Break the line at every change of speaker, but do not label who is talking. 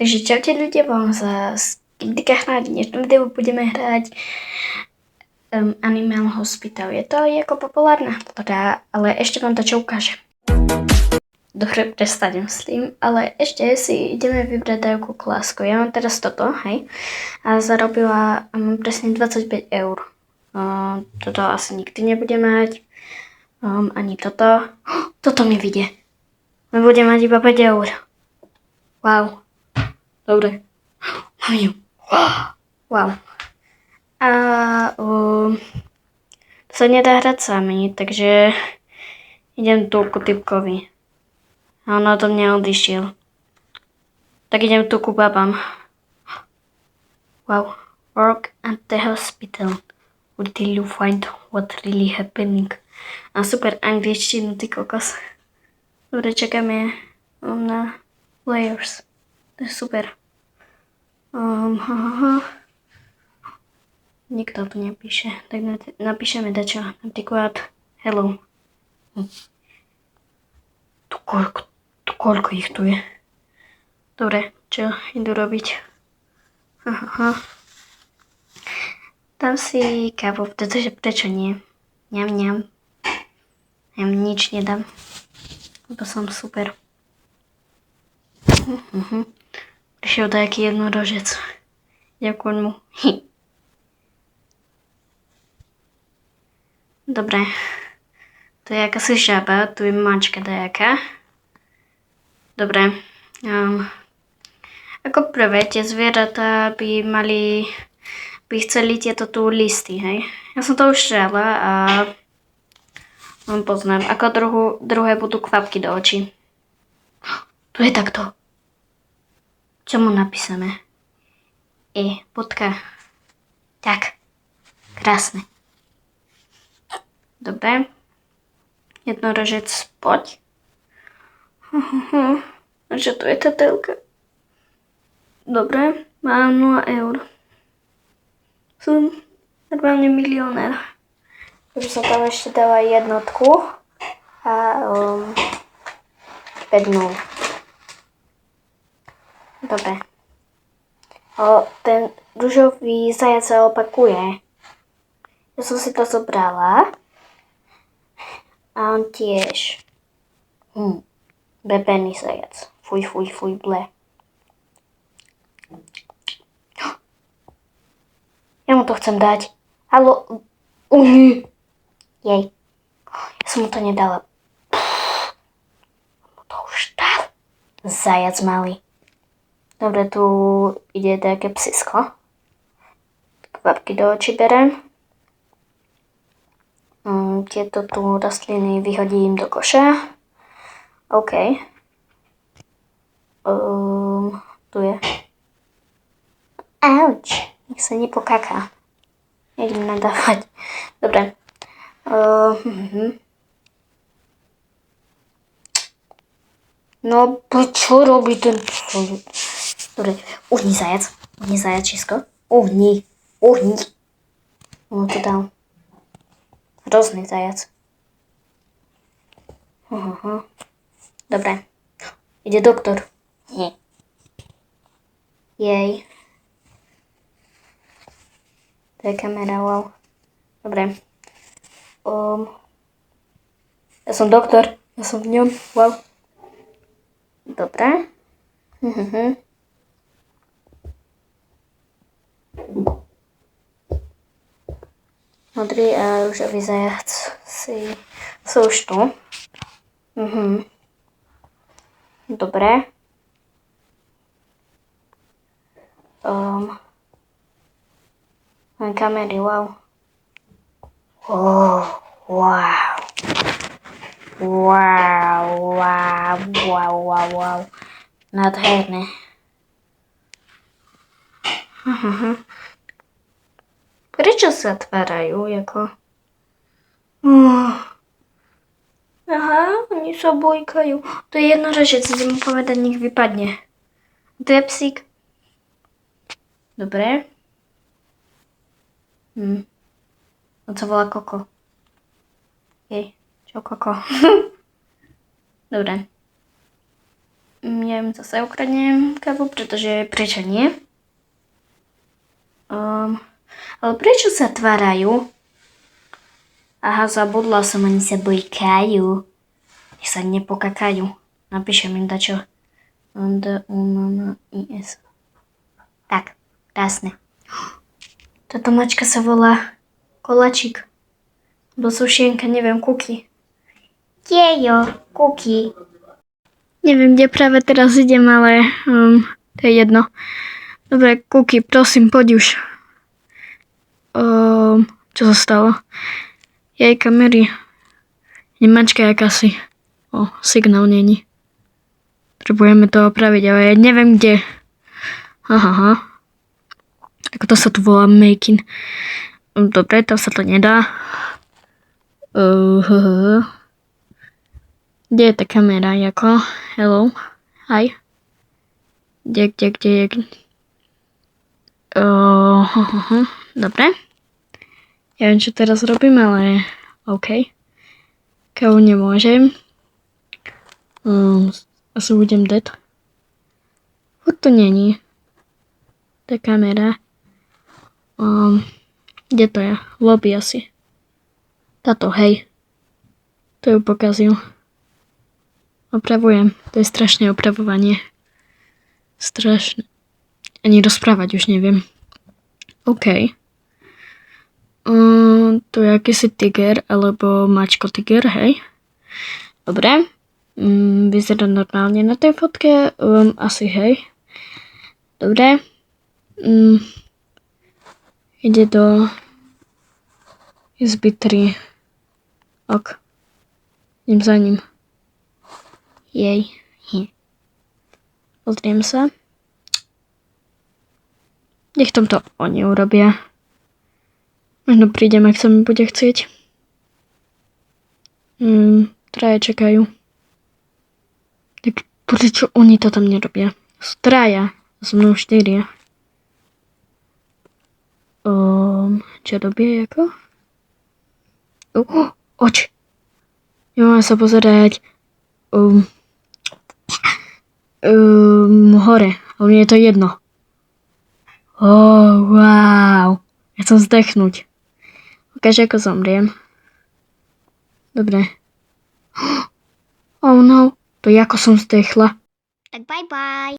Takže čaute ľudia, vám sa Skibdika hrať. V dnešnom videu budeme hrať Animal Hospital. Je to ako populárna hra, ale ešte vám to čo ukážem. Dobre, prestanem s tým, ale ešte si ideme vybrať nejakú klásku. Ja mám teraz toto, hej, a zarobila presne 25 eur. Toto asi nikdy nebude mať, ani toto. Toto mi vyjde. Bude mať iba 5 eur. Wow. Dobre. Mám ju. Wow. A to sa nedá hrať sami, takže idem tu ku typkovi. A on od mňa odišiel. Tak idem tu ku babám. Wow. Work at the hospital until you find what really happening. A super angličtinu, ty kokos. Dobre, čakáme na players. To je super. Nikto tu nepíše, tak napíšeme dačo, napríklad hello. Koľko ich tu je? Dobre, čo idú robiť? Dám si kávu, pretože prečo nie? Ňam. Ja nič nedám, lebo som super. Prišiel taký jednorožec. Ďakujem mu. Dobre. To je akási žaba, tu je mačka dajaká. Dobre. Ako prvé, tie zvieratá by chceli tieto tu listy, hej. Ja som to už šrala a poznám. Ako druhé budú kvapky do očí. Tu je takto. Čo mu napísame? Bodka. Tak. Krásne. Dobre. Jednorožec, poď. A čo tu je tá telka? Dobre, mám 0 eur. Som normálne milionár. Takže som tam ešte dala jednotku a 5 nul. Dobre. Ten ružový zajac sa opakuje. Ja som si to zobrala. A on tiež. Bebený zajac. Fuj, ble. Ja mu to chcem dať. Haló. Jej. Ja som mu to nedala. Mu to už dal. Zajac malý. Dobre, tu ide také psisko. Kvapky do očí berem. Tieto tu rastliny vyhodím do koša. OK. Tu je. Auč. Nech sa nepokaká. Idem nadávať. Dobre. No, čo robí ten... Dobre. Uhni zajačisko. Uhni. On to dal. Hrozný zajac. Dobre. Ide doktor. Nie. Jej. To je kamera, wow. Dobre. Ja som doktor. Ja som v ňom, wow. Dobre. Modrý a ružový zajac sú už tu. Dobre. Mám kamery, wow. Wow. Nádherné. Prečo sa tvárajú, ako? Aha, oni sa bojkajú. To je jednorožec, idem mu povedať, nech vypadne. To je psík. Dobre. On sa volá Koko. Jej, čo Koko? Dobre. Ja im zase ukradnem kávu, pretože prečo nie? Ale prečo sa tvárajú? Aha, zabudla som, oni sa bojkajú. Nech sa nepokakajú. Napíšem im dačo. D-U-M-I-S. Tak, krásne. Táto mačka sa volá Koláčik. Bo sušienka, neviem, Kuky. Tiejo, Kuky. Neviem, kde práve teraz idem, ale to je jedno. Dobre, Kuky, prosím, poď už. Čo sa stalo? Jej kamery. Nemačka jakási. Signál není. Potrebujeme to opraviť, ale ja neviem kde. Aha. Ako to sa tu volá making. Dobre, tam sa to nedá. Kde je tá kamera? Jako? Hello? Hi? Kde? Dobre. Ja viem, čo teraz robím, ale OK. Kávu nemôžem. Asi budem dead. Furt to není. Tá kamera. Kde to je? Lobby asi. Táto, hej. To ju pokazil. Opravujem. To je strašné opravovanie. Strašné. Ani rozprávať už neviem. OK. To je akýsi tiger, alebo mačko tiger, hej. Dobre. Vyzerá normálne na tej fotke. Asi, hej. Dobre. Ide do izby 3. Ok. Idem za ním. Jej. Pozriem sa. Nech tomto oni urobia. Možno prídem, ak sa mi bude chcieť. Traja čakajú. Tak prečo oni to tam nerobia? Traja. So mnou 4. Čo robia ako? Oč. Nemám sa pozerať hore. Ale mne je to jedno. Wow. Ja chcem zdechnúť. Ukáž, ako zomriem. Dobre. Oh no. To je ako som zdechla.
Tak bye bye.